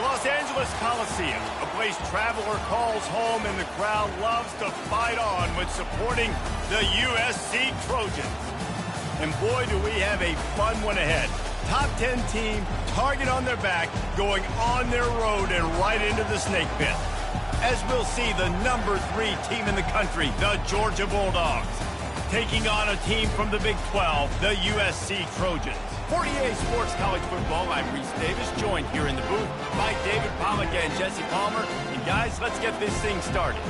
Los Angeles Coliseum, a place traveler calls home and the crowd loves to fight on when supporting the USC Trojans. And boy, do we have a fun one ahead. Top 10 team, target on their back, going on their road and right into the snake pit. As we'll see, the number 3 team in the country, the Georgia Bulldogs, taking on a team from the Big 12, the USC Trojans. For EA Sports College Football, I'm Reese Davis, joined here in the booth by David Pollack and Jesse Palmer. And guys, let's get this thing started.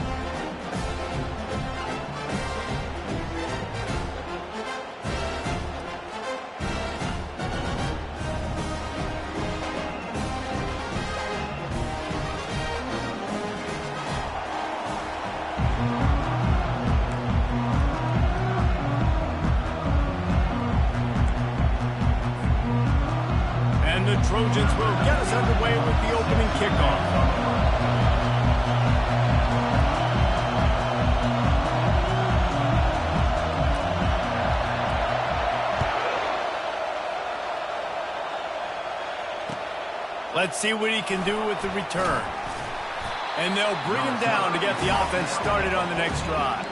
The Trojans will get us underway with the opening kickoff. Let's see what he can do with the return. And they'll bring him down to get the offense started on the next drive.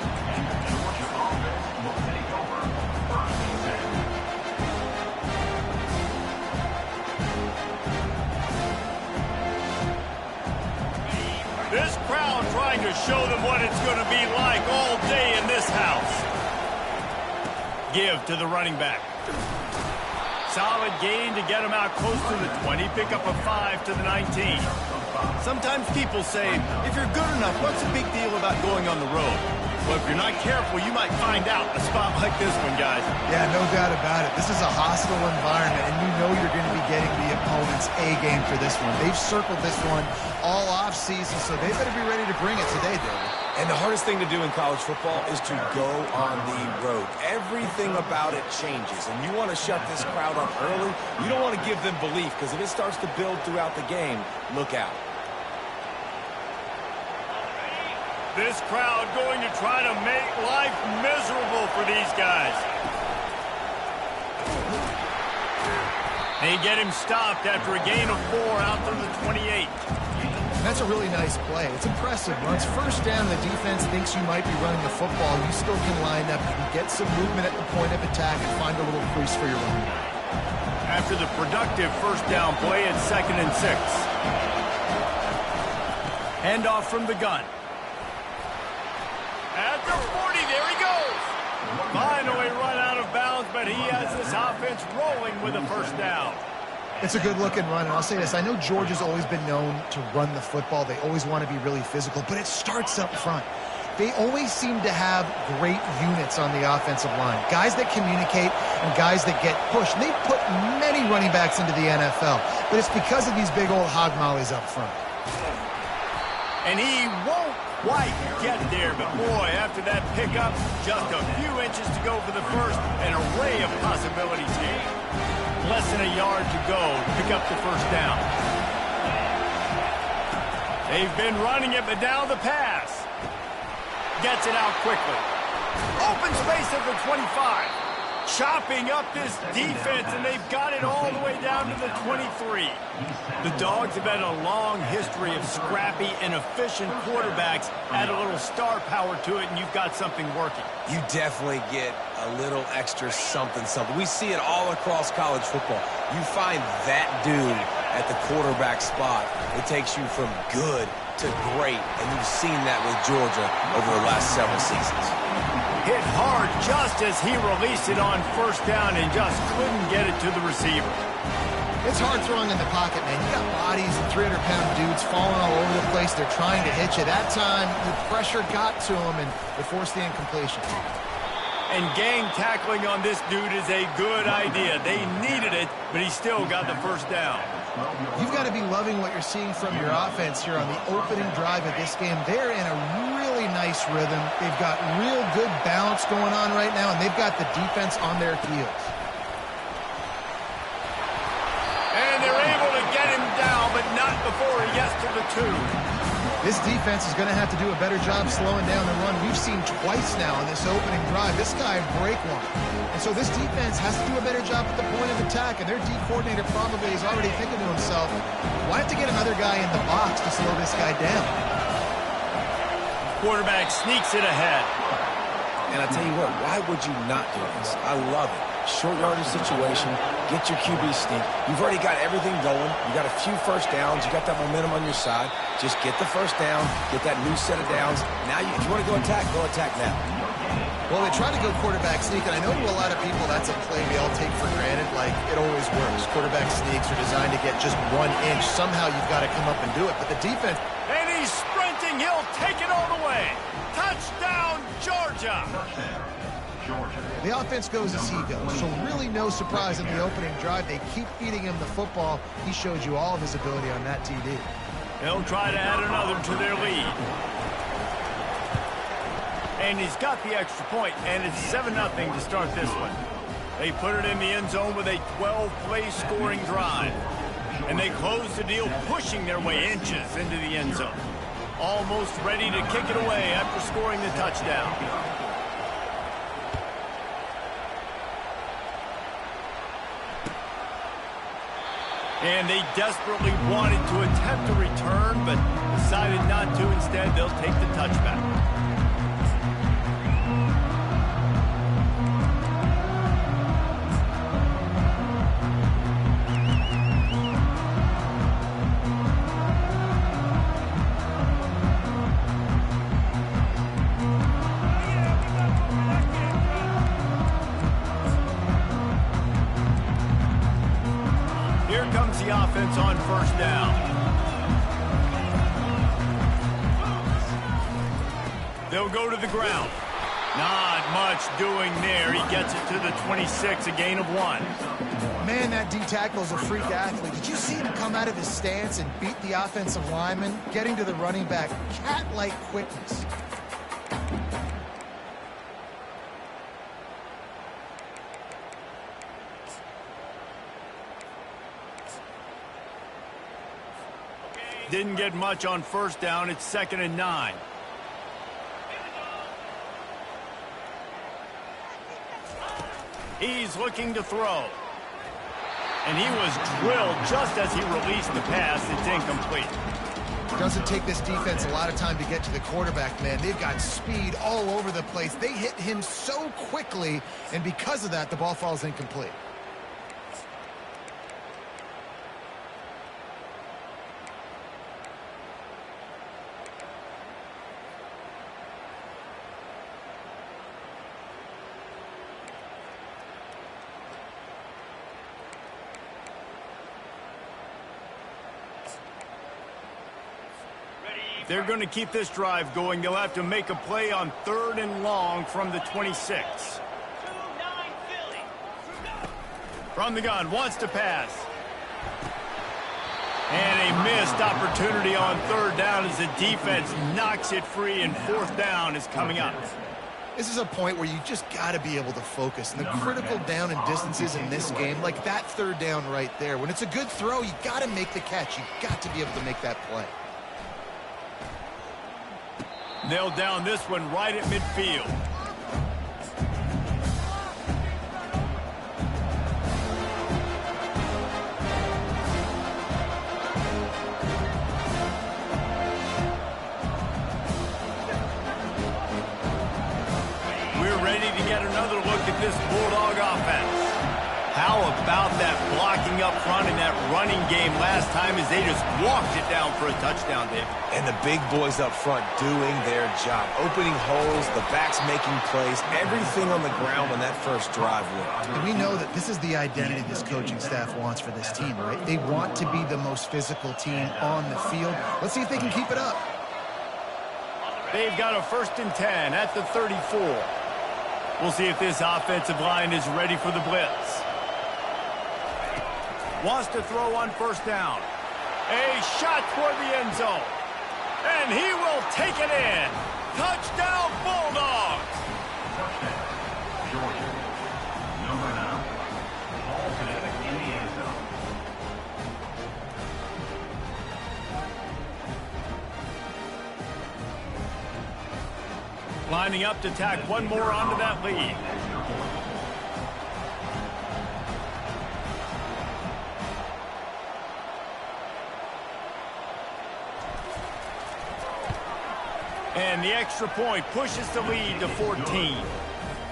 This crowd trying to show them what it's going to be like all day in this house. Give to the running back. Solid gain to get him out close to the 20. Pick up a 5 to the 19. Sometimes people say, if you're good enough, what's the big deal about going on the road? Well, if you're not careful, you might find out a spot like this one, guys. Yeah, no doubt about it. This is a hostile environment, and you know you're going to be getting the opponent's A game for this one. They've circled this one all off-season, so they better be ready to bring it today, David. And the hardest thing to do in college football is to go on the road. Everything about it changes, and you want to shut this crowd up early. You don't want to give them belief, because if it starts to build throughout the game, look out. This crowd going to try to make life miserable for these guys. They get him stopped after a gain of 4 out to the 28. That's a really nice play. It's impressive. When it's first down, the defense thinks you might be running the football. You still can line up. You can get some movement at the point of attack and find a little crease for your running back. After the productive first down play, it's 2nd and 6. Handoff from the gun. At the 40, there he goes. Finally run out of bounds, but he has this offense rolling with a first down. It's a good-looking run, and I'll say this. I know Georgia's always been known to run the football. They always want to be really physical, but it starts up front. They always seem to have great units on the offensive line, guys that communicate and guys that get pushed. And they've put many running backs into the NFL, but it's because of these big old hog mollies up front. And he won't quite get there, but boy, after that pickup, just a few inches to go for the first, an array of possibilities here. Less than a yard to go to pick up the first down. They've been running it, but now the pass. Gets it out quickly. Open space at the 25. Chopping up this defense, and they've got it all the way down to the 23. The Dogs have had a long history of scrappy and efficient quarterbacks. Add a little star power to it, and you've got something working. You definitely get a little extra something. We see it all across college football. You find that dude at the quarterback spot. It takes you from good to great, and you've seen that with Georgia over the last several seasons. Hit hard just as he released it on first down and just couldn't get it to the receiver. It's hard throwing in the pocket, man. You got bodies and 300-pound dudes falling all over the place. They're trying to hit you. That time, the pressure got to them, and they forced the incompletion. And gang tackling on this dude is a good idea. They needed it, but he still got the first down. You've got to be loving what you're seeing from your offense here on the opening drive of this game. They're in a really nice rhythm. They've got real good balance going on right now, and they've got the defense on their heels. And they're able to get him down, but not before he gets to the 2. This defense is going to have to do a better job slowing down the run. We've seen twice now in this opening drive this guy break one. And so this defense has to do a better job at the point of attack, and their D coordinator probably is already thinking to himself, why have to get another guy in the box to slow this guy down? Quarterback sneaks it ahead. And I tell you what, why would you not do this? I love it. Short yardage situation, get your QB sneak. You've already got everything going. You got a few first downs. You got that momentum on your side. Just get the first down, get that new set of downs. Now, if you want to go attack now. Well, they try to go quarterback sneak, and I know to a lot of people that's a play we all take for granted. Like, it always works. Quarterback sneaks are designed to get just 1 inch. Somehow you've got to come up and do it. But the defense... And he's sprinting. He'll take it all the way. Touchdown, Georgia. The offense goes as he goes, so really no surprise in the opening drive. They keep feeding him the football. He showed you all of his ability on that TD. They'll try to add another to their lead. And he's got the extra point, and it's 7-0 to start this one. They put it in the end zone with a 12-play scoring drive. And they close the deal, pushing their way inches into the end zone. Almost ready to kick it away after scoring the touchdown. And they desperately wanted to attempt a return, but decided not to. Instead, they'll take the touchback. The offense on first down. They'll go to the ground. Not much doing there. He gets it to the 26, a gain of 1. Man, that D tackle is a freak athlete. Did you see him come out of his stance and beat the offensive lineman, getting to the running back? Cat-like quickness. Didn't get much on first down. It's 2nd and 9. He's looking to throw. And he was drilled just as he released the pass. It's incomplete. Doesn't take this defense a lot of time to get to the quarterback, man. They've got speed all over the place. They hit him so quickly, and because of that, the ball falls incomplete. They're going to keep this drive going. They'll have to make a play on 3rd and long from the 26. From the gun, wants to pass. And a missed opportunity on 3rd down as the defense knocks it free, and 4th down is coming up. This is a point where you just got to be able to focus. And the critical down and distances in this game, like that 3rd down right there, when it's a good throw, you got to make the catch. You got to be able to make that play. They'll down this one right at midfield. We're ready to get another look at this Bulldog offense. How about that blocking up front in that running game last time as they just walked it down for a touchdown, David? And the big boys up front doing their job. Opening holes, the backs making plays, everything on the ground when that first drive worked. And we know that this is the identity this coaching staff wants for this team, right? They want to be the most physical team on the field. Let's see if they can keep it up. They've got a 1st and 10 at the 34. We'll see if this offensive line is ready for the blitz. Wants to throw on 1st down. A shot toward the end zone. And he will take it in. Touchdown, Bulldogs. Georgia. Number 9. Ball connect in the end zone. lining up to tack one more onto that lead. And the extra point pushes the lead to 14.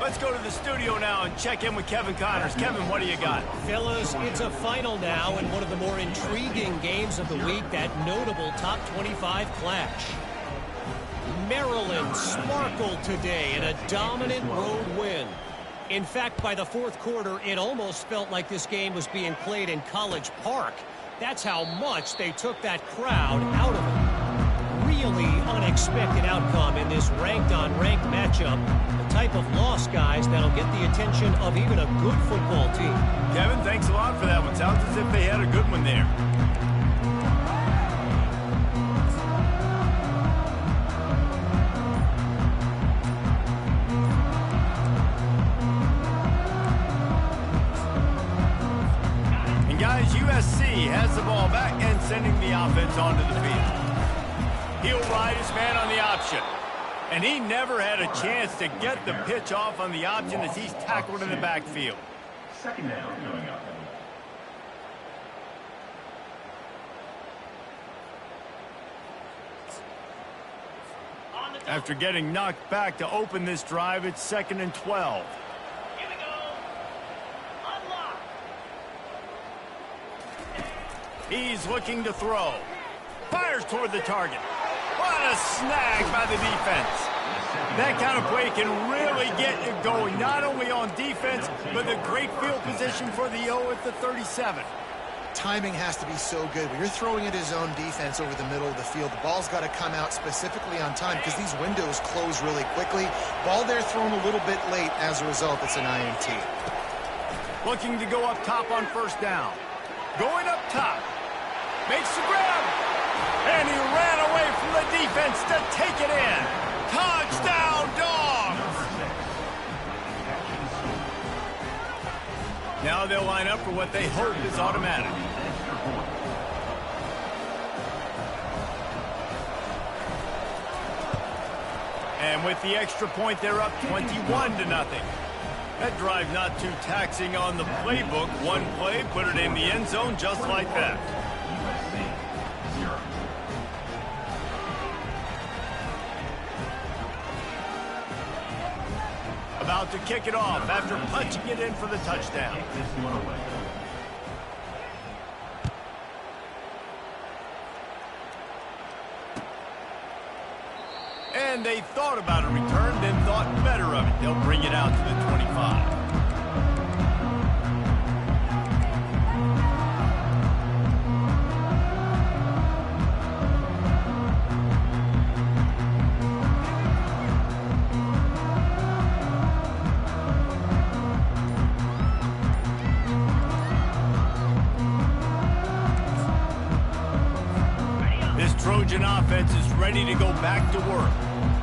Let's go to the studio now and check in with Kevin Connors. Kevin, what do you got? Fellas, it's a final now in one of the more intriguing games of the week, that notable top 25 clash. Maryland sparkled today in a dominant road win. In fact, by the fourth quarter, it almost felt like this game was being played in College Park. That's how much they took that crowd out of it. Really unexpected outcome in this ranked-on-ranked matchup. The type of loss, guys, that'll get the attention of even a good football team. Kevin, thanks a lot for that one. Sounds as if they had a good one there. And guys, USC has the ball back and sending the offense onto the field. He'll ride his man on the option. And he never had a chance to get the pitch off on the option as he's tackled in the backfield. Second down coming up. After getting knocked back to open this drive, it's 2nd and 12. Here we go. Unlock. He's looking to throw. Fires toward the target. What a snag by the defense. That kind of play can really get you going, not only on defense, but the great field position for the O at the 37. Timing has to be so good. When you're throwing at his own defense over the middle of the field, the ball's got to come out specifically on time because these windows close really quickly. Ball there thrown a little bit late. As a result, it's an INT. Looking to go up top on first down. Going up top. Makes the grab. And he ran away from the defense to take it in. Touchdown, Dogs! Now they'll line up for what they hope is automatic. And with the extra point, they're up 21-0. That drive not too taxing on the playbook. One play, put it in the end zone just like that. About to kick it off after punching it in for the touchdown. And they thought about a return, then thought better of it. They'll bring it out to the 25. Trojan offense is ready to go back to work.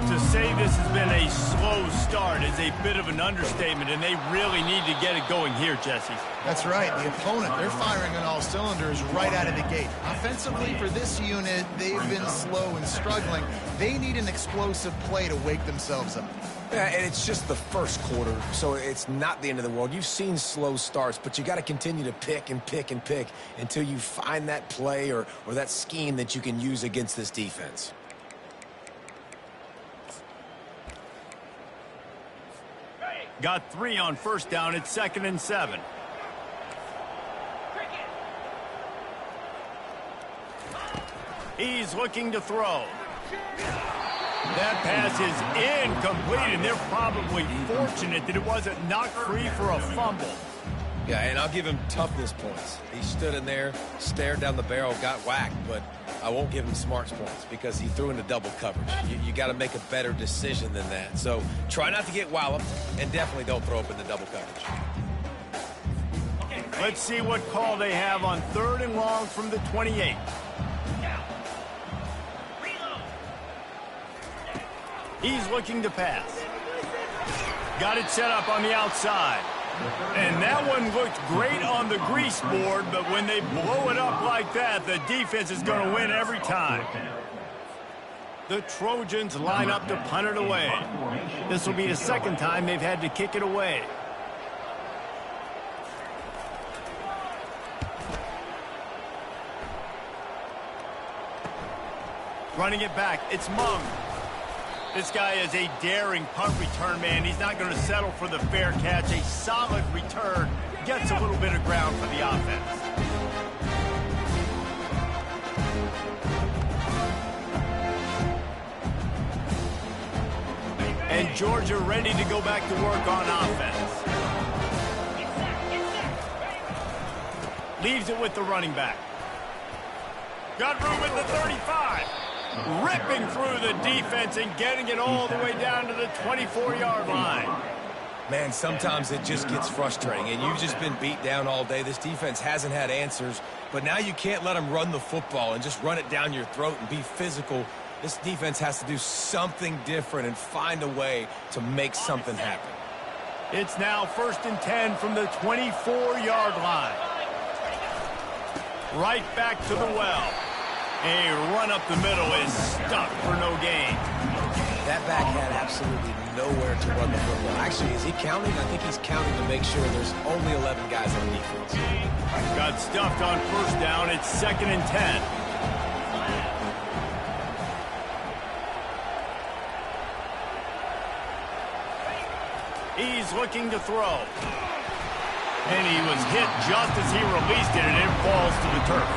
To say this has been a slow start is a bit of an understatement, and they really need to get it going here, Jesse. That's right. The opponent, they're firing on all cylinders right out of the gate. Offensively, for this unit, they've been slow and struggling. They need an explosive play to wake themselves up. Yeah, and it's just the first quarter, so it's not the end of the world. You've seen slow starts, but you got to continue to pick and pick and pick until you find that play or that scheme that you can use against this defense. Got 3 on first down. It's 2nd and 7. He's looking to throw. That pass is incomplete, and they're probably fortunate that it wasn't knocked free for a fumble. Yeah, and I'll give him toughness points. He stood in there, stared down the barrel, got whacked, but I won't give him smarts points because he threw into double coverage. You got to make a better decision than that. So try not to get walloped, and definitely don't throw up in the double coverage. Let's see what call they have on 3rd and long from the 28. He's looking to pass. Got it set up on the outside. And that one looked great on the grease board, but when they blow it up like that, the defense is going to win every time. The Trojans line up to punt it away. This will be the second time they've had to kick it away. Running it back, it's Mung. This guy is a daring punt return man. He's not going to settle for the fair catch. A solid return. Gets a little bit of ground for the offense. And Georgia ready to go back to work on offense. Leaves it with the running back. Got room at the 35. Ripping through the defense and getting it all the way down to the 24-yard line. Man, sometimes it just gets frustrating, and you've just been beat down all day. This defense hasn't had answers, but now you can't let them run the football and just run it down your throat and be physical. This defense has to do something different and find a way to make something happen. It's now 1st and 10 from the 24-yard line. Right back to the well. A run up the middle is stuck for no gain. That back had absolutely nowhere to run the football. Actually, is he counting? I think he's counting to make sure there's only 11 guys on defense. Got stuffed on 1st down. It's 2nd and 10. He's looking to throw. And he was hit just as he released it, and it falls to the turf.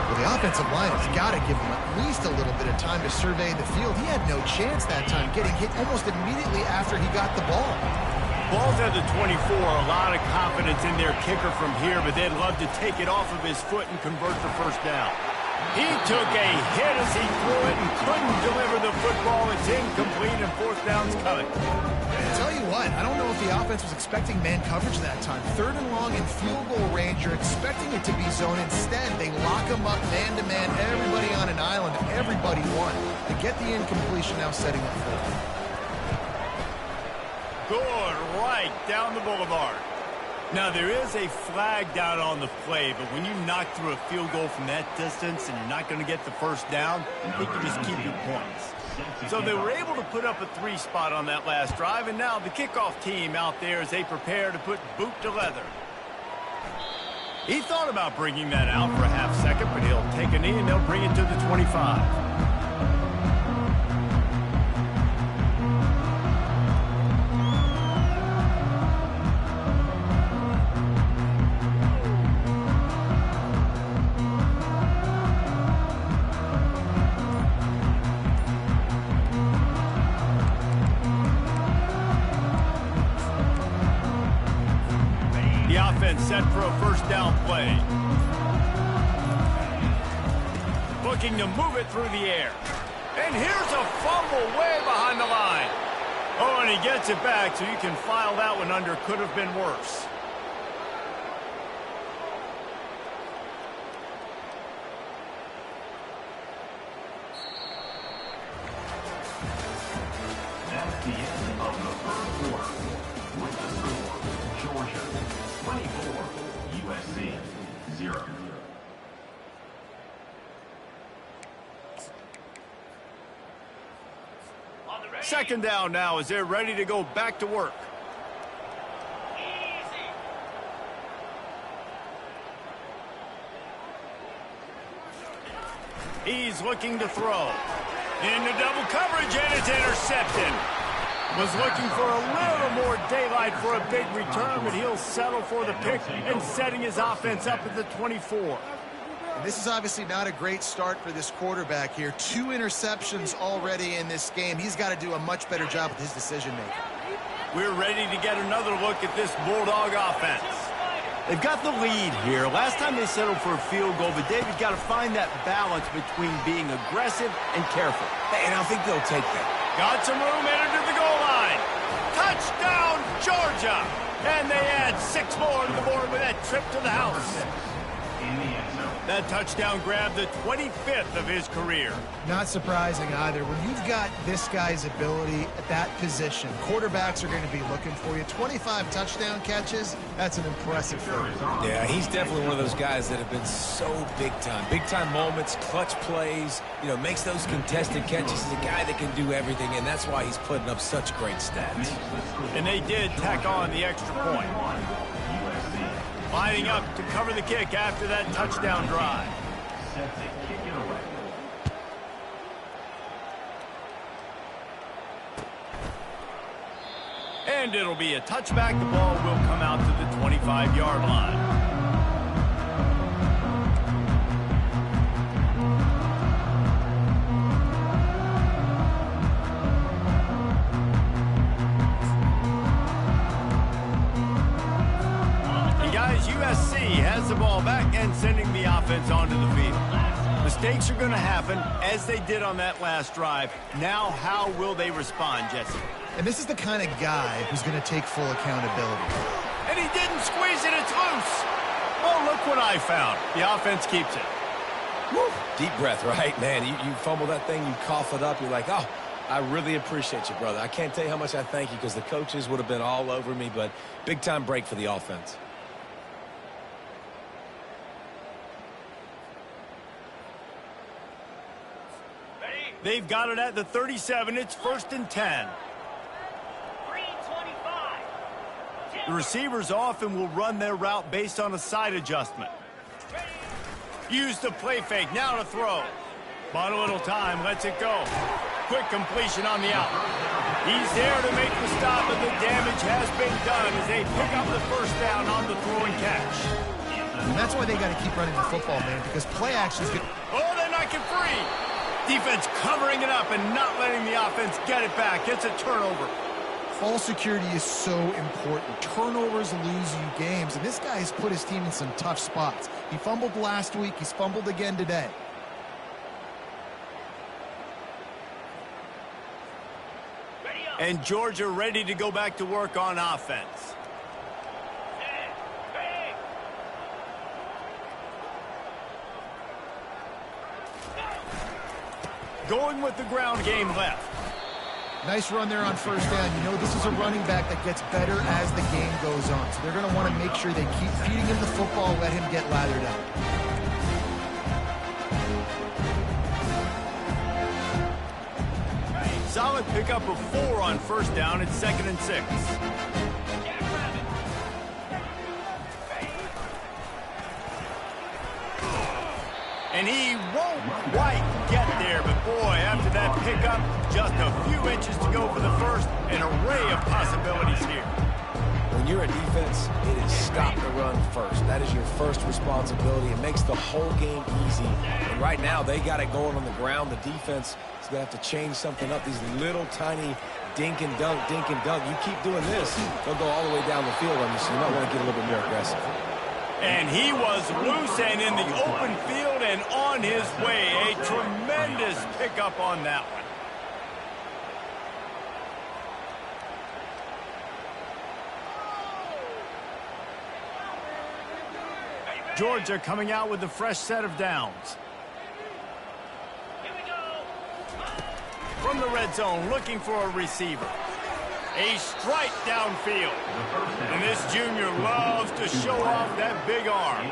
Well, the offensive line has got to give him at least a little bit of time to survey the field. He had no chance that time, getting hit almost immediately after he got the ball. Ball's at the 24. A lot of confidence in their kicker from here, but they'd love to take it off of his foot and convert the 1st down. He took a hit as he threw it and couldn't deliver the football. It's incomplete, and 4th down's coming. I tell you what, I don't know if the offense was expecting man coverage that time. 3rd and long in field goal range, you're expecting it to be zone. Instead, they lock him up man-to-man, everybody on an island, everybody won. To get the incompletion, now setting up 4th. Good right down the boulevard. Now, there is a flag down on the play, but when you knock through a field goal from that distance and you're not going to get the 1st down, I think you just keep your points. So they were able to put up a 3 spot on that last drive, and now the kickoff team out there as they prepare to put boot to leather. He thought about bringing that out for a half second, but he'll take a knee and they'll bring it to the 25. Set for a 1st down play. Looking to move it through the air. And here's a fumble way behind the line. Oh, and he gets it back, so you can file that one under. Could have been worse. That's the end of the 3rd quarter. With the score, Georgia 24, USC 0. Second down now as they're ready to go back to work. He's looking to throw. Into double coverage, and it's intercepted. Was looking for a little more daylight for a big return, but he'll settle for the pick and setting his offense up at the 24. And this is obviously not a great start for this quarterback here. 2 interceptions already in this game. He's got to do a much better job with his decision-making. We're ready to get another look at this Bulldog offense. They've got the lead here. Last time they settled for a field goal, but David got to find that balance between being aggressive and careful. And I think they'll take that. Got some room, entered to the goal line. Touchdown, Georgia! And they add 6 more to the board with that trip to the house. in the end zone. That touchdown grabbed the 25th of his career. Not surprising either. When you've got this guy's ability at that position, quarterbacks are going to be looking for you. 25 touchdown catches, that's an impressive thing. Yeah, he's definitely one of those guys that have been so big time. Big time moments, clutch plays, you know, makes those contested catches. He's a guy that can do everything, and that's why he's putting up such great stats. And they did tack on the extra point. Lining up to cover the kick after that touchdown drive. Set to kick it away. And it'll be a touchback. The ball will come out to the 25-yard line. USC has the ball back and sending the offense onto the field. Mistakes are going to happen as they did on that last drive. Now, how will they respond, Jesse? And this is the kind of guy who's going to take full accountability. And he didn't squeeze it. It's loose. Oh, look what I found. The offense keeps it. Woo. Deep breath, right? Man, you fumble that thing, you cough it up, you're like, oh, I really appreciate you, brother. I can't tell you how much I thank you because the coaches would have been all over me, but big-time break for the offense. They've got it at the 37. It's 1st and 10. 325. The receivers often will run their route based on a side adjustment. Use the play fake. Now to throw. Bought a little time. Lets it go. Quick completion on the out. He's there to make the stop, and the damage has been done as they pick up the first down on the throw and catch. And that's why they got to keep running the football, man, because play action's good. Oh, they're knocking free. Defense covering it up and not letting the offense get it back. It's a turnover. Ball security is so important. Turnovers lose you games, and this guy has put his team in some tough spots. He fumbled last week. He's fumbled again today. And Georgia ready to go back to work on offense. Going with the ground game left. Nice run there on first down. You know, this is a running back that gets better as the game goes on. So they're going to want to make sure they keep feeding him the football, let him get lathered up. Solid pickup of 4 on first down. It's 2nd and 6. And he won't quite get there, but boy, after that pickup, just a few inches to go for the first. An array of possibilities here. When you're a defense, it is stop the run first. That is your first responsibility. It makes the whole game easy. And right now, they got it going on the ground. The defense is going to have to change something up. These little tiny dink and dunk, dink and dunk. You keep doing this, they'll go all the way down the field on you, so you might want to get a little bit more aggressive. And he was loose and in the open field and on his way. A tremendous pickup on that one. Georgia coming out with a fresh set of downs. Here we go. From the red zone, looking for a receiver. A strike downfield. And this junior loves to show off that big arm.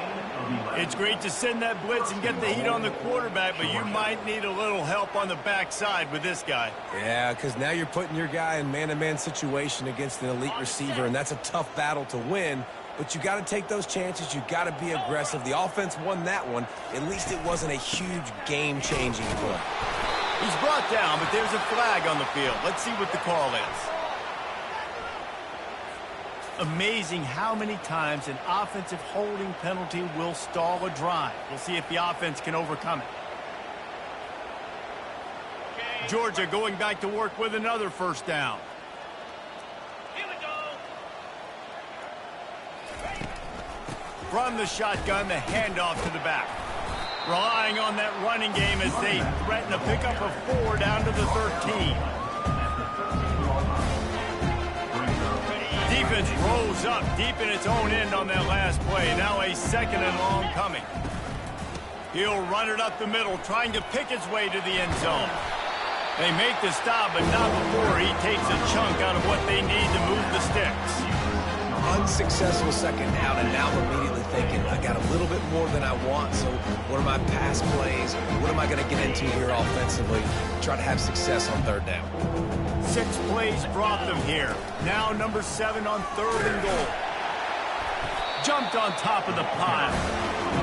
It's great to send that blitz and get the heat on the quarterback, but you might need a little help on the backside with this guy. Yeah, because now you're putting your guy in man-to-man situation against an elite receiver, and that's a tough battle to win. But you got to take those chances. You got to be aggressive. The offense won that one. At least it wasn't a huge game-changing play. He's brought down, but there's a flag on the field. Let's see what the call is. Amazing how many times an offensive holding penalty will stall a drive. We'll see if the offense can overcome it. Georgia going back to work with another first down. Here we go. From the shotgun, the handoff to the back. Relying on that running game as they threaten a pickup of 4 down to the 13. defense rolls up deep in its own end on that last play. Now a 2nd and long coming. He'll run it up the middle, trying to pick its way to the end zone. They make the stop, but not before he takes a chunk out of what they need to move the sticks. Unsuccessful 2nd down, and now I'm immediately thinking, I got a little bit more than I want, so what are my pass plays? What am I going to get into here offensively? Try to have success on 3rd down. 6 plays brought them here. Now number 7 on 3rd and goal. Jumped on top of the pile.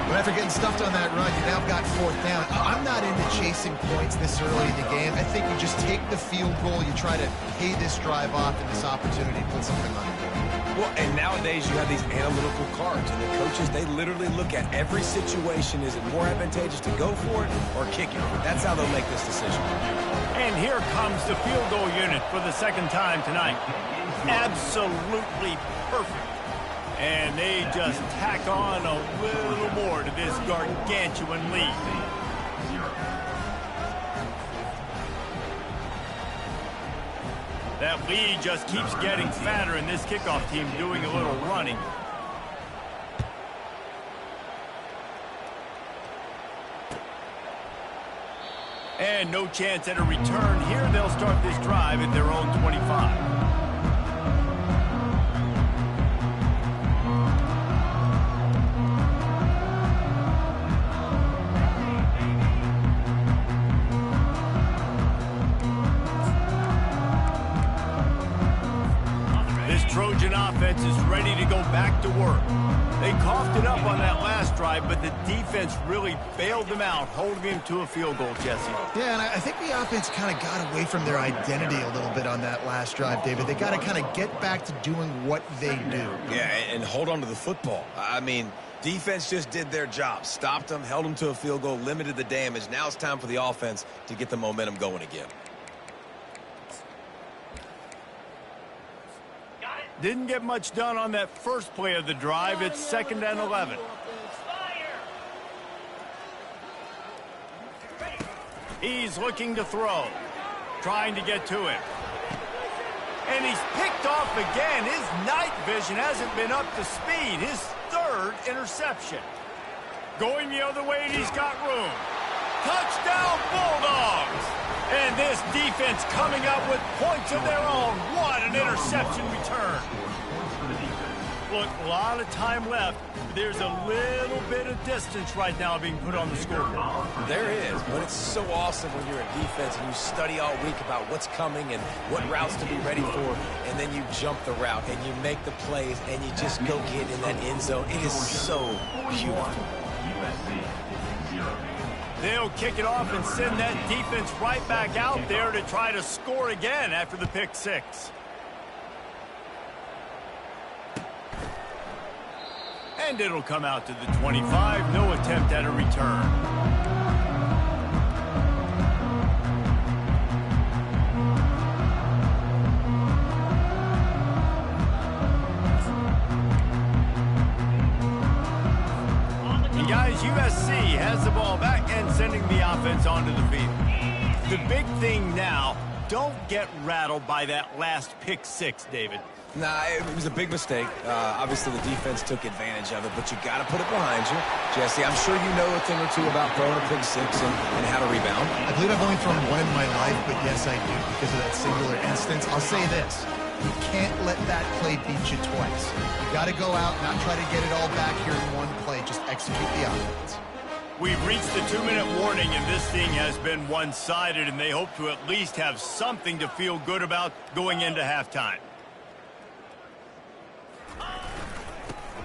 But after getting stuffed on that run, you now got 4th down. I'm not into chasing points this early in the game. I think you just take the field goal. You try to pay this drive off and this opportunity to put something on the board. Well, and nowadays you have these analytical cards, and the coaches, they literally look at every situation. Is it more advantageous to go for it or kick it? That's how they'll make this decision. And here comes the field goal unit for the 2nd time tonight. Absolutely perfect. And they just tack on a little more to this gargantuan lead. That lead just keeps getting fatter, and this kickoff team doing a little running. And no chance at a return here. They'll start this drive at their own 25. Trojan offense is ready to go back to work. They coughed it up on that last drive, but the defense really bailed them out, holding them to a field goal, Jesse. Yeah, and I think the offense kind of got away from their identity a little bit on that last drive, David. They got to kind of get back to doing what they do. Yeah, and hold on to the football. I mean, defense just did their job. Stopped them, held them to a field goal, limited the damage. Now it's time for the offense to get the momentum going again. Didn't get much done on that first play of the drive. It's 2nd and 11. He's looking to throw. Trying to get to it. And he's picked off again. His night vision hasn't been up to speed. His 3rd interception. Going the other way, and he's got room. Touchdown, Bulldogs! And this defense coming up with points of their own. What an interception return. Look, a lot of time left. There's a little bit of distance right now being put on the scoreboard. There is, but it's so awesome when you're in defense and you study all week about what's coming and what routes to be ready for, and then you jump the route and you make the plays and you just go get in that end zone. It is so beautiful. They'll kick it off and send that defense right back out there to try to score again after the pick 6. And it'll come out to the 25. No attempt at a return. And guys, USC has the ball back and sending the offense onto the field. The big thing now, don't get rattled by that last pick 6, David. Nah, it was a big mistake. Obviously, the defense took advantage of it, but you got to put it behind you. Jesse, I'm sure you know a thing or two about throwing a pick 6 and how to rebound. I believe I've only thrown one in my life, but yes, I do because of that singular instance. I'll say this. You can't let that play beat you twice. You got to go out, not try to get it all back here in one play. Just execute the offense. We've reached the 2-minute warning, and this thing has been one-sided, and they hope to at least have something to feel good about going into halftime.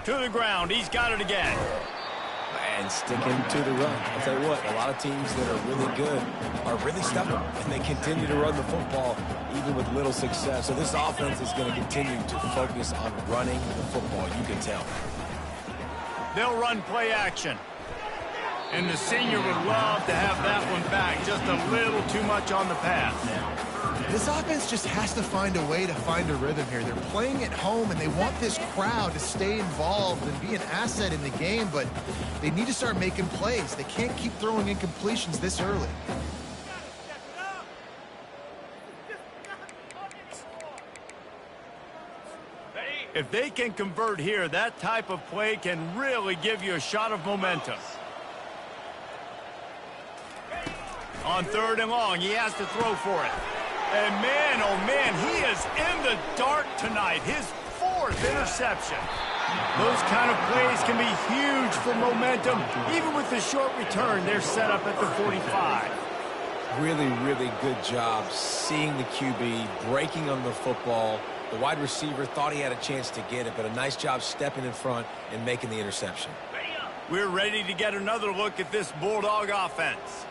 To the ground. He's got it again. And sticking to the run. I'll tell you what, a lot of teams that are really good are really stubborn, and they continue to run the football even with little success. So this offense is going to continue to focus on running the football. You can tell. They'll run play action. And the senior would love to have that one back. Just a little too much on the pass. This offense just has to find a way to find a rhythm here. They're playing at home, and they want this crowd to stay involved and be an asset in the game, but they need to start making plays. They can't keep throwing incompletions this early. If they can convert here, that type of play can really give you a shot of momentum. On 3rd and long, he has to throw for it. And man, oh man, he is in the dark tonight. His 4th interception. Those kind of plays can be huge for momentum. Even with the short return, they're set up at the 45. Really, really good job seeing the QB, breaking on the football. The wide receiver thought he had a chance to get it, but a nice job stepping in front and making the interception. We're ready to get another look at this Bulldog offense.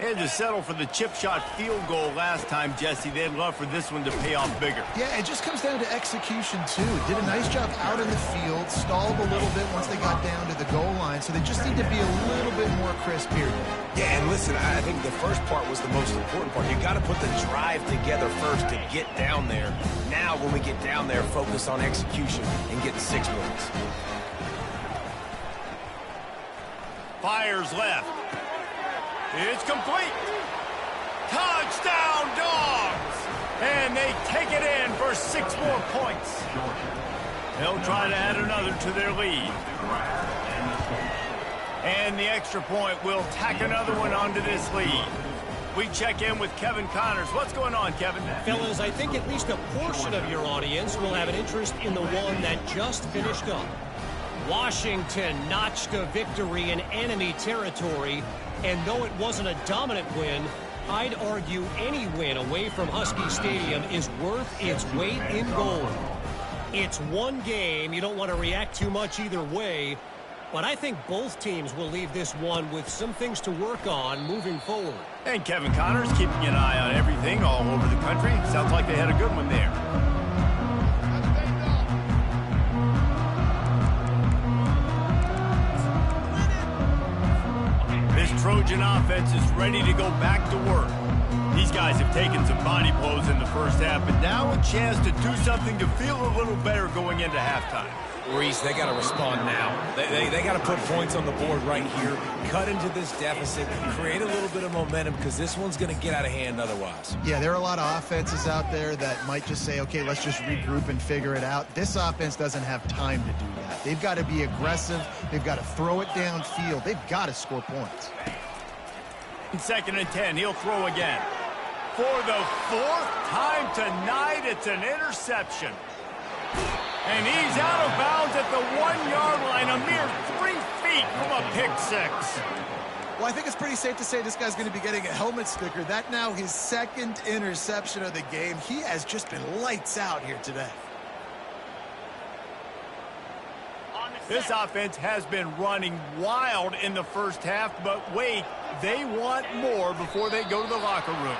They had to settle for the chip shot field goal last time, Jesse. They'd love for this one to pay off bigger. Yeah, it just comes down to execution, too. Did a nice job out in the field, stalled a little bit once they got down to the goal line, so they just need to be a little bit more crisp here. Yeah, and listen, I think the first part was the most important part. You got to put the drive together first to get down there. Now, when we get down there, focus on execution and getting 6 points. Fires left. It's complete. Touchdown, Dogs! And they take it in for 6 more points. They'll try to add another to their lead. And the extra point will tack another one onto this lead. We check in with Kevin Connors. What's going on, Kevin? Fellas, I think at least a portion of your audience will have an interest in the one that just finished up. Washington notched a victory in enemy territory, and though it wasn't a dominant win, I'd argue any win away from Husky Stadium is worth its weight in gold. It's one game. You don't want to react too much either way, but I think both teams will leave this one with some things to work on moving forward. And Kevin Connors keeping an eye on everything all over the country. Sounds like they had a good one there. This Trojan offense is ready to go back to work. These guys have taken some body blows in the first half, but now a chance to do something to feel a little better going into halftime. Reese, they got to respond now. They got to put points on the board right here, cut into this deficit, create a little bit of momentum, because this one's going to get out of hand otherwise. Yeah, there are a lot of offenses out there that might just say, okay, let's just regroup and figure it out. This offense doesn't have time to do that. They've got to be aggressive. They've got to throw it downfield. They've got to score points. In 2nd and 10, he'll throw again. For the 4th time tonight, it's an interception. And he's out of bounds at the 1-yard line, a mere 3 feet from a pick six. Well, I think it's pretty safe to say this guy's going to be getting a helmet sticker. That now his 2nd interception of the game. He has just been lights out here today. This offense has been running wild in the first half, but wait, they want more before they go to the locker room.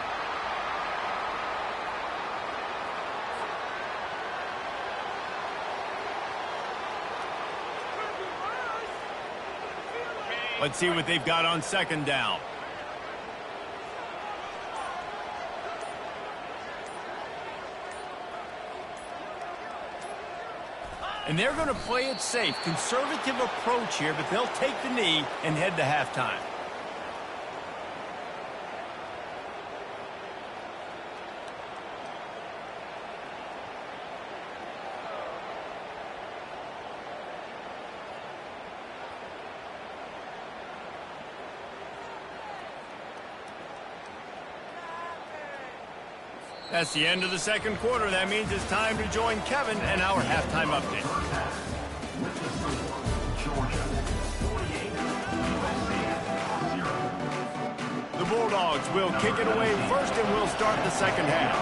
Let's see what they've got on 2nd down. And they're going to play it safe. Conservative approach here, but they'll take the knee and head to halftime. That's the end of the 2nd quarter. That means it's time to join Kevin and our halftime update. The Bulldogs will kick it away first, and we'll start the 2nd half.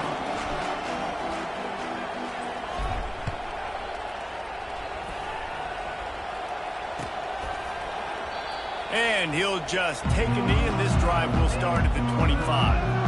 And he'll just take a knee, and this drive will start at the 25.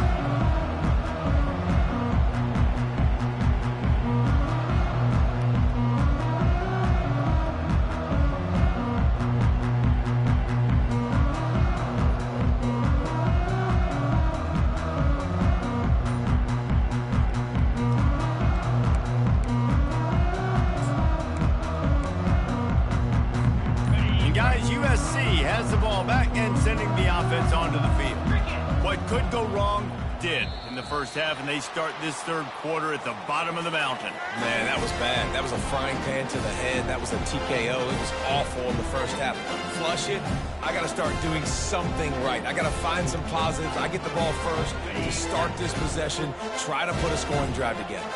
Has the ball back and sending the offense onto the field. What could go wrong did in the first half, and they start this third quarter at the bottom of the mountain. Man, that was bad. That was a frying pan to the head. That was a TKO. It was awful in the first half. Flush it. I got to start doing something right. I got to find some positives. I get the ball first to start this possession, try to put a scoring drive together.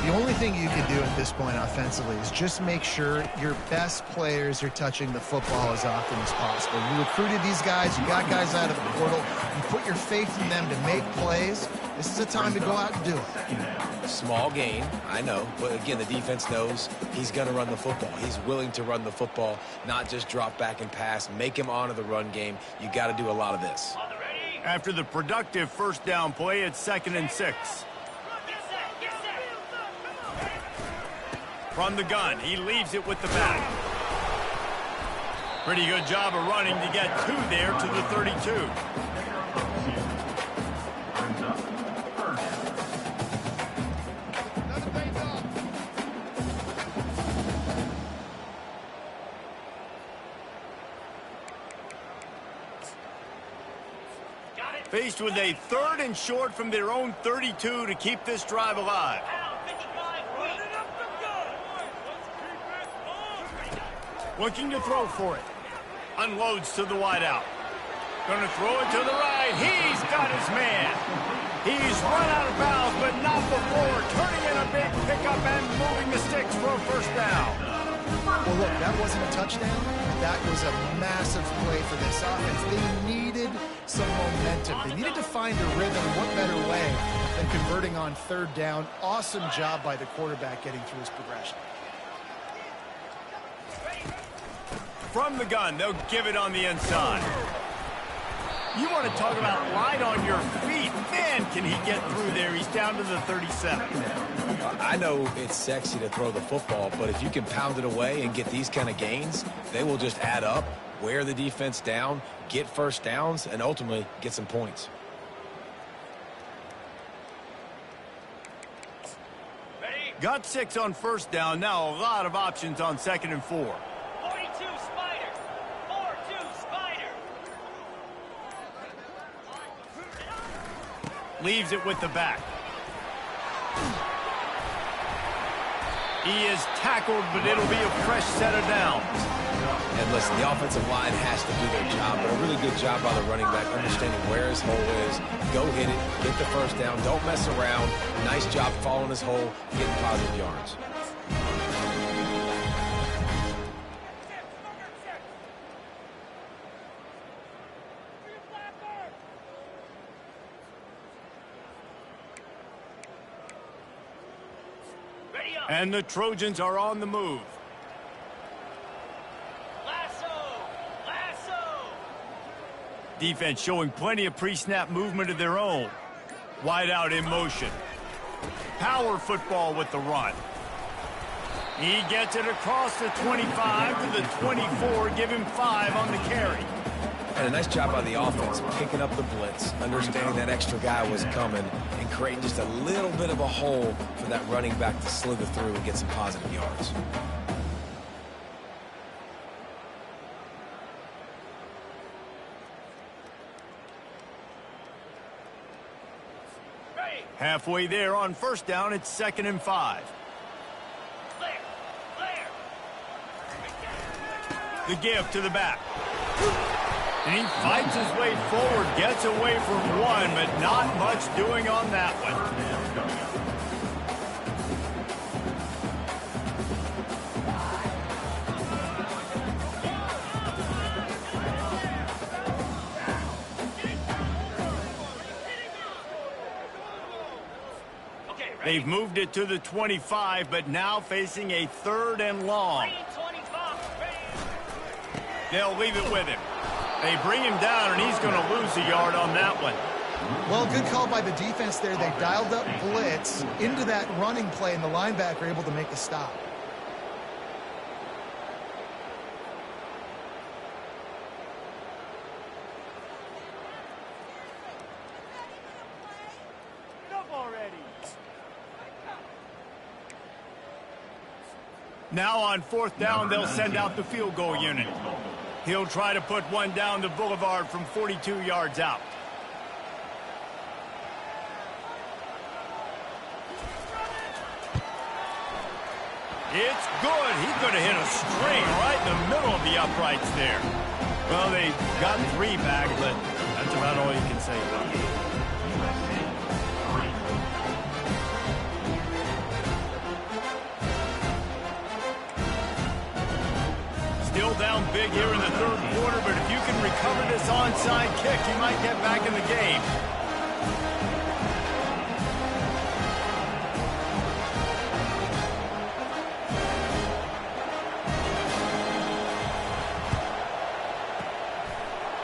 The only thing you can do at this point offensively is just make sure your best players are touching the football as often as possible. You recruited these guys, you got guys out of the portal, you put your faith in them to make plays. This is a time to go out and do it. Small gain, I know, but again, the defense knows he's going to run the football. He's willing to run the football, not just drop back and pass, make him honor the run game. You got to do a lot of this. After the productive first down play, it's 2nd and 6. From the gun, he leaves it with the back. Pretty good job of running to get 2 there to the 32. Faced with a 3rd and short from their own 32 to keep this drive alive. Looking to throw for it. Unloads to the wideout. Going to throw it to the right. He's got his man. He's run out of bounds, but not before turning in a big pickup and moving the sticks for a first down. Well, look, that wasn't a touchdown. That was a massive play for this offense. They needed some momentum. They needed to find a rhythm. What better way than converting on 3rd down? Awesome job by the quarterback getting through his progression. From the gun, they'll give it on the inside. You want to talk about light on your feet. Man, can he get through there. He's down to the 37. I know it's sexy to throw the football, but if you can pound it away and get these kind of gains, they will just add up, wear the defense down, get first downs, and ultimately get some points. Got 6 on first down. Now a lot of options on 2nd and 4. 42 Spider. 4-2 Spider. Leaves it with the back. He is tackled, but it'll be a fresh set of downs. And listen, the offensive line has to do their job, but a really good job by the running back, understanding where his hole is. Go hit it, get the first down, don't mess around. Nice job following his hole, getting positive yards. And the Trojans are on the move. Lasso. Defense showing plenty of pre-snap movement of their own. Wide out in motion. Power football with the run. He gets it across the 25 to the 24, give him 5 on the carry. And a nice job by the offense, picking up the blitz, understanding that extra guy was coming, and creating just a little bit of a hole for that running back to slither through and get some positive yards. Halfway there on first down, it's 2nd and 5. The give to the back. And he fights his way forward, gets away from one, but not much doing on that one. They've moved it to the 25, but now facing a 3rd and long. They'll leave it with him. They bring him down, and he's going to lose a yard on that one. Well, good call by the defense there. They dialed up blitz into that running play, and the linebacker able to make the stop. Now on 4th down, they'll send out the field goal unit. He'll try to put one down the boulevard from 42 yards out. It's good. He's going to hit a string right in the middle of the uprights there. Well, they got 3 back, but that's about all you can say about it. Still down big here in the third quarter, but if you can recover this onside kick, you might get back in the game.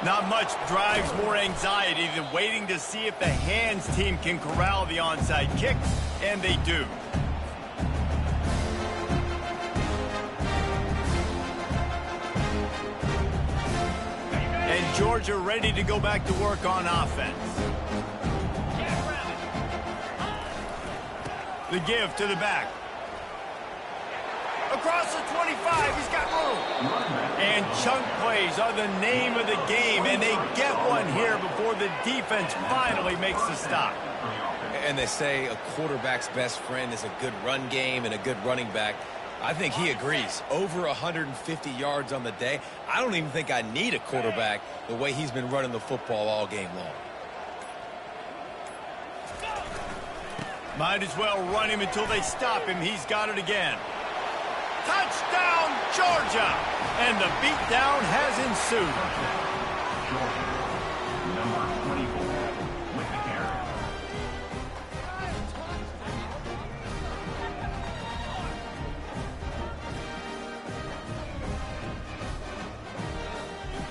Not much drives more anxiety than waiting to see if the hands team can corral the onside kick, and they do. And Georgia ready to go back to work on offense. The give to the back. Across the 25, he's got room. And chunk plays are the name of the game, and they get one here before the defense finally makes the stop. And they say a quarterback's best friend is a good run game and a good running back. I think he agrees. Over 150 yards on the day. I don't even think I need a quarterback the way he's been running the football all game long. Might as well run him until they stop him. He's got it again. Touchdown, Georgia! And the beatdown has ensued. Georgia, number 24, with the carry.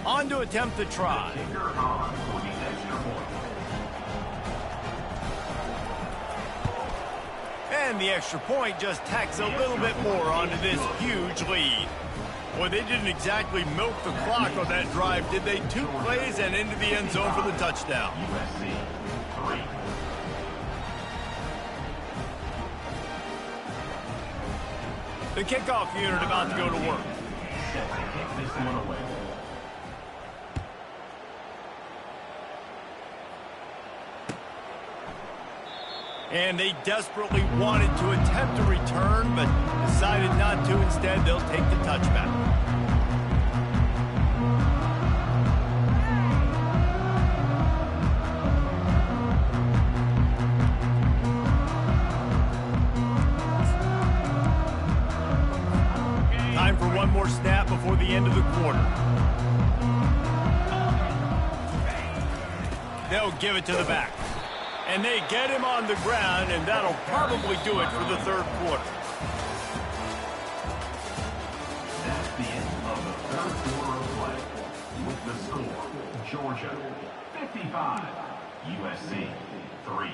On to attempt the try. Kicker on for the extra point. And the extra point just tacks a little bit more onto this huge lead. Boy, they didn't exactly milk the clock on that drive, did they? 2 plays and into the end zone for the touchdown. USC, 3. The kickoff unit about to go to work. Set to kick this one away. And they desperately wanted to attempt a return, but decided not to. Instead, they'll take the touchback. Time for one more snap before the end of the quarter. They'll give it to the back. And they get him on the ground, and that'll probably do it for the third quarter. That's the end of the third quarter of play. With the score, Georgia, 55, USC, 3.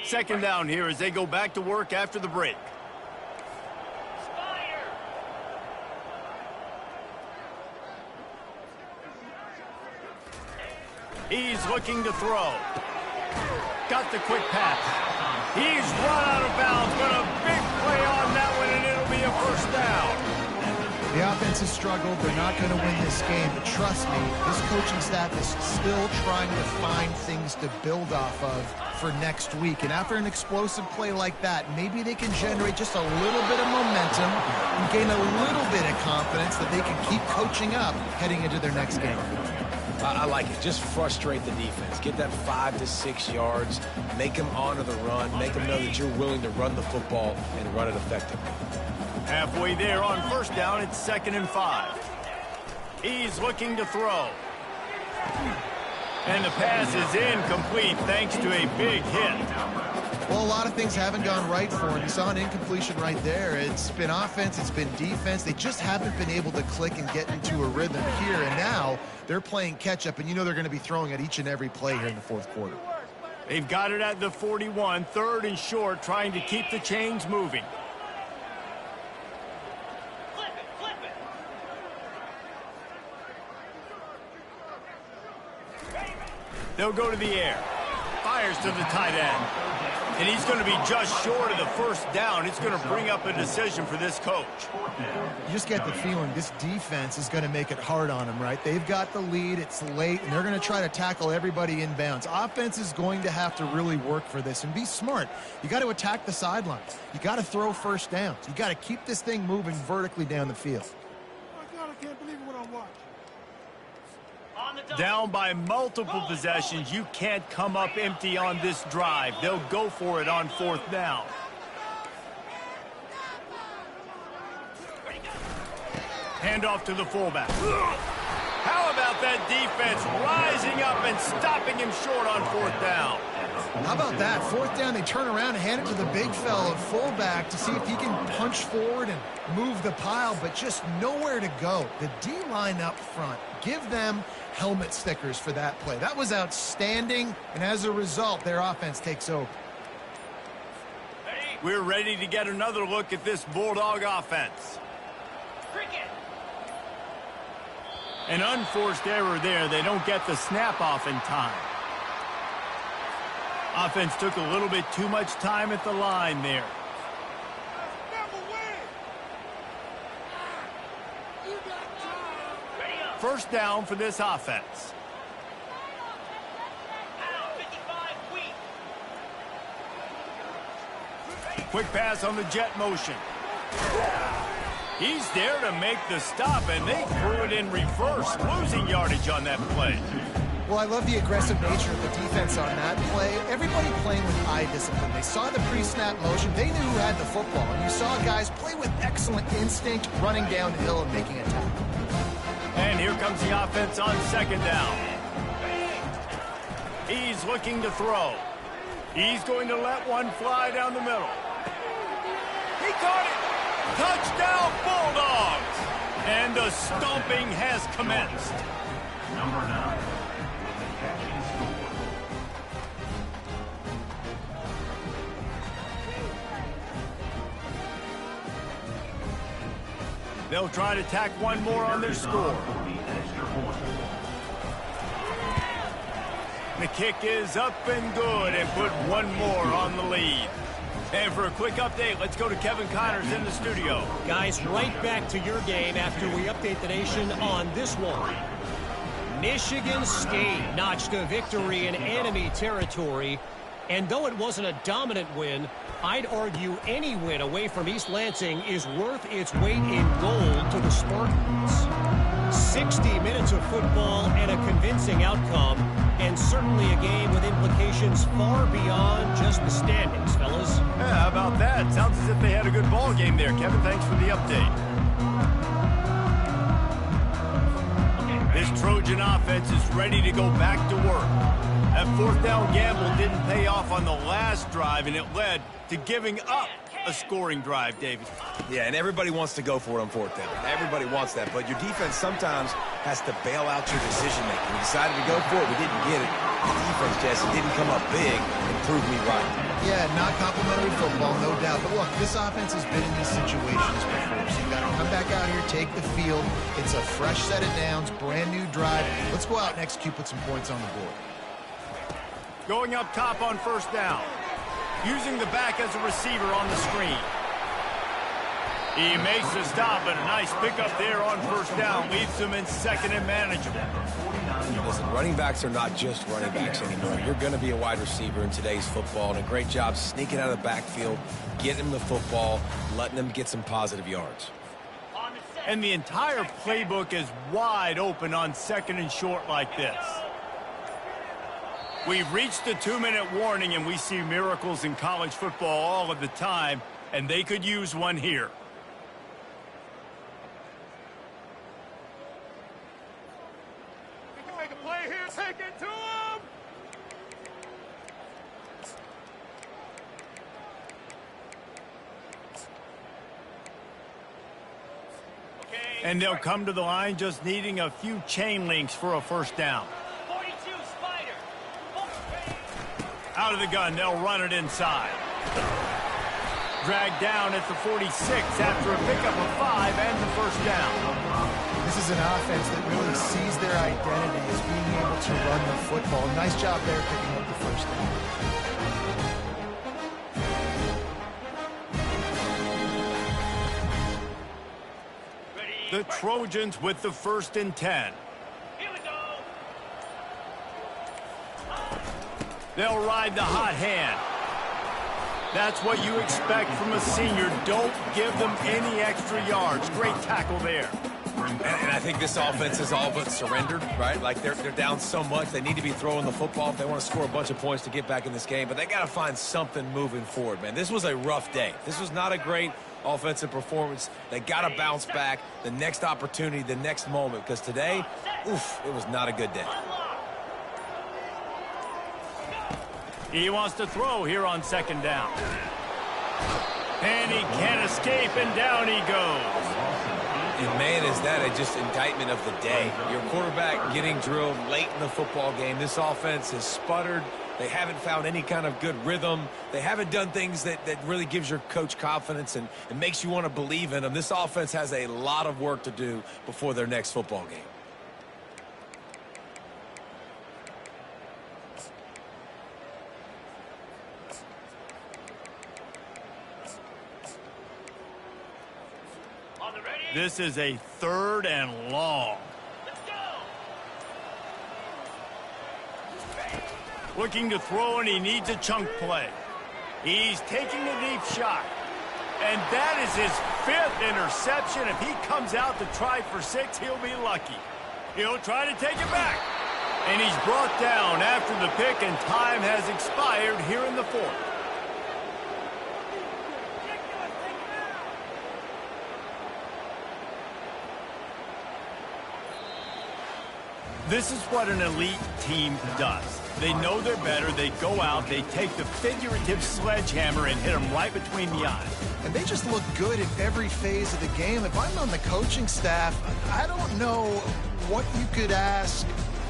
Second down here as they go back to work after the break. He's looking to throw. Got the quick pass. He's run out of bounds, but a big play on that one, and it'll be a first down. The offense has struggled. They're not going to win this game, but trust me, this coaching staff is still trying to find things to build off of for next week. And after an explosive play like that, maybe they can generate just a little bit of momentum and gain a little bit of confidence that they can keep coaching up heading into their next game. I like it. Just frustrate the defense. Get that 5 to 6 yards. Make them honor the run. Make them know that you're willing to run the football and run it effectively. Halfway there on first down, it's 2nd and 5. He's looking to throw. And the pass is incomplete thanks to a big hit. Well, a lot of things haven't gone right for him. You saw an incompletion right there. It's been offense, it's been defense. They just haven't been able to click and get into a rhythm here. And now they're playing catch-up, and you know they're going to be throwing at each and every play here in the fourth quarter. They've got it at the 41, 3rd and short, trying to keep the chains moving. They'll go to the air. Fires to the tight end. And he's going to be just short of the first down. It's going to bring up a decision for this coach. You just get the feeling this defense is going to make it hard on them, right? They've got the lead. It's late, and they're going to try to tackle everybody inbounds. Offense is going to have to really work for this and be smart. You got to attack the sidelines. You got to throw first downs. You got to keep this thing moving vertically down the field. My God, I can't believe what I'm watching. Down by multiple possessions, you can't come up empty on this drive. They'll go for it on fourth down. Handoff to the fullback. How about that defense rising up and stopping him short on fourth down? How about that? Fourth down, they turn around and hand it to the big fella, fullback, to see if he can punch forward and move the pile, but just nowhere to go. The D-line up front, give them helmet stickers for that play. That was outstanding, and as a result, their offense takes over. We're ready to get another look at this Bulldog offense. An unforced error there. They don't get the snap off in time. Offense took a little bit too much time at the line there. First down for this offense. Quick pass on the jet motion. He's there to make the stop, and they threw it in reverse, losing yardage on that play. Well, I love the aggressive nature of the defense on that play. Everybody playing with eye discipline. They saw the pre-snap motion. They knew who had the football. And you saw guys play with excellent instinct, running downhill and making a tackle. And here comes the offense on second down. He's looking to throw. He's going to let one fly down the middle. He caught it. Touchdown, Bulldogs. And the stomping has commenced. Number 9. Catching score. They'll try to tack one more on their score. The kick is up and good and put one more on the lead. And for a quick update, let's go to Kevin Connors in the studio. Guys, right back to your game after we update the nation on this one. Michigan State notched a victory in enemy territory. And though it wasn't a dominant win, I'd argue any win away from East Lansing is worth its weight in gold to the Spartans. 60 minutes of football and a convincing outcome, and certainly a game with implications far beyond just the standings, fellas. Yeah, how about that? Sounds as if they had a good ball game there. Kevin, thanks for the update. This Trojan offense is ready to go back to work. That fourth down gamble didn't pay off on the last drive, and it led to giving up a scoring drive, David. Yeah, and everybody wants to go for it on fourth down. Everybody wants that, but your defense sometimes has to bail out your decision-making. We decided to go for it. We didn't get it. The defense, Jesse, didn't come up big and prove me right. Yeah, not complimentary football, no doubt. But look, this offense has been in these situations before, so you got to come back out here, take the field. It's a fresh set of downs, brand new drive. Let's go out and execute, put some points on the board. Going up top on first down. Using the back as a receiver on the screen. He makes the stop, and a nice pickup there on first down. Leaves them in second and manageable. Listen, running backs are not just running backs anymore. You're going to be a wide receiver in today's football, and a great job sneaking out of the backfield, getting them the football, letting them get some positive yards. And the entire playbook is wide open on second and short like this. We've reached the 2-minute warning, and we see miracles in college football all of the time, and they could use one here. He can make a play here. Take it to him. And they'll come to the line just needing a few chain links for a first down. 42 Spider. Out of the gun, they'll run it inside. Dragged down at the 46 after a pickup of 5 and the first down. This is an offense that really sees their identity as being able to run the football. Nice job there picking up the first down. The Trojans with the 1st and 10. Here we go. They'll ride the hot hand. That's what you expect from a senior. Don't give them any extra yards. Great tackle there. And I think this offense is all but surrendered, right? Like they're down so much, they need to be throwing the football if they want to score a bunch of points to get back in this game. But they got to find something moving forward, man. This was a rough day. This was not a great offensive performance. They got to bounce back the next opportunity, the next moment, because today, oof, it was not a good day. He wants to throw here on 2nd down. And he can't escape, and down he goes. And, man, is that just indictment of the day. Your quarterback getting drilled late in the football game. This offense has sputtered. They haven't found any kind of good rhythm. They haven't done things that really gives your coach confidence and makes you want to believe in them. This offense has a lot of work to do before their next football game. On the ready. This is a 3rd and long. Let's go. Looking to throw, and he needs a chunk play. He's taking a deep shot. And that is his 5th interception. If he comes out to try for 6, he'll be lucky. He'll try to take it back. And he's brought down after the pick, and time has expired here in the 4th. This is what an elite team does. They know they're better. They go out. They take the figurative sledgehammer and hit them right between the eyes. And they just look good in every phase of the game. If I'm on the coaching staff, I don't know what you could ask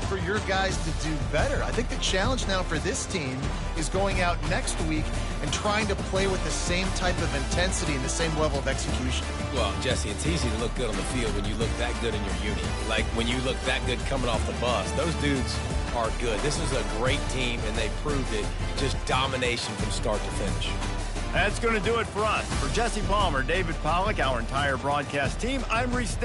for your guys to do better. I think the challenge now for this team is going out next week and trying to play with the same type of intensity and the same level of execution. Well, Jesse, it's easy to look good on the field when you look that good in your uni. Like when you look that good coming off the bus. Those dudes are good. This is a great team, and they proved it. Just domination from start to finish. That's going to do it for us. For Jesse Palmer, David Pollack, our entire broadcast team, I'm Reese Davis.